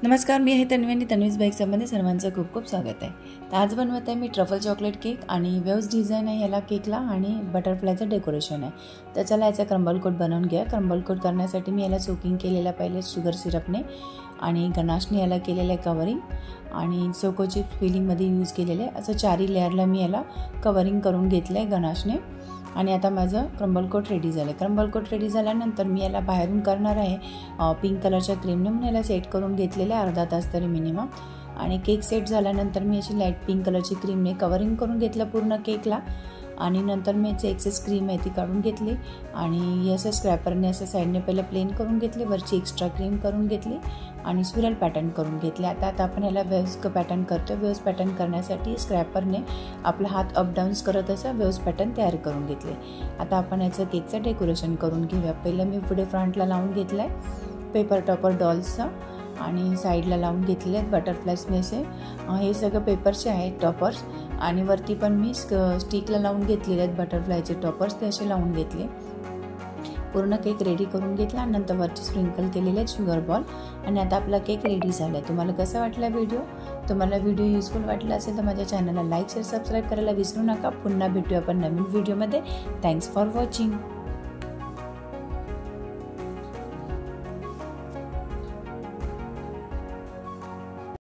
नमस्कार, मी आहे तन्वी आणि तन्वीज बाईक्समध्ये सर्वांचं खूप खूप स्वागत आहे। तर आज बनवत आहे मी ट्रफल चॉकलेट केक आणि वेव्स डिझाईन आहे याला केकला आणि बटरफ्लायचं डेकोरेशन आहे। तर चला याचा क्रम्बल कोट बनवून घ्या। क्रम्बल कोट करण्यासाठी मी याला सोकिंग केलेला पहिले शुगर सिरपने आणि गनाशने याला केलेलं आहे कवरिंग आणि चोकोची फिलिंगमध्ये यूज केलेले असं चारी लेयरला मी याला कवरिंग करून घेतलं आहे गनाशने। आणि आता माझं क्रम्बल कोट रेडी झालं। क्रम्बल कोट रेडी झाल्यानंतर मी याला बाहेरून करणार आहे पिंक कलरच्या क्रीमने म्हणून याला सेट करून घेतलेले अर्धा तास तरी मिनिमम। आणि केक सेट झाल्यानंतर मी अशी लाईट पिंक कलरची क्रीमने कवरिंग करून घेतलं पूर्ण केकला आणि नंतर मी याची एक्सेस क्रीम आहे ती काढून घेतली आणि असं स्क्रॅपरने असं साईडने पहिले प्लेन करून घेतले, वरची एक्स्ट्रा क्रीम करून घेतली आणि स्पिरल पॅटर्न करून घेतले। आता आपण याला वेव्स पॅटर्न करतो। वेव्स पॅटर्न करण्यासाठी स्क्रॅपरने आपला हात अप डाऊन्स करत असं वेव्स पॅटर्न तयार करून घेतले। आता आपण याचं केकचं डेकोरेशन करून घेऊया। पहिलं मी पुढे फ्रंटला लावून घेतलं आहे पेपर टॉपर डॉल्सचं आणि साईडला लावून घेतले आहेत बटरफ्लायजने असे हे सगळं पेपरचे आहेत टॉपर्स आणि वरती पण मी स्टिकला लावून घेतलेले आहेत बटरफ्लायचे टॉपर्स ते असे लावून घेतले। पूर्ण केक रेडी करून घेतला आणि नंतर वरती स्प्रिंकल केलेले आहेत शुगर बॉल आणि आता आपला केक रेडी झाला आहे। तुम्हाला कसा वाटला व्हिडिओ? तुम्हाला व्हिडिओ युजफुल वाटला असेल तर माझ्या चॅनलला लाईक शेअर सबस्क्राईब करायला विसरू नका। पुन्हा भेटूया आपण नवीन व्हिडिओमध्ये। Thanks for watching.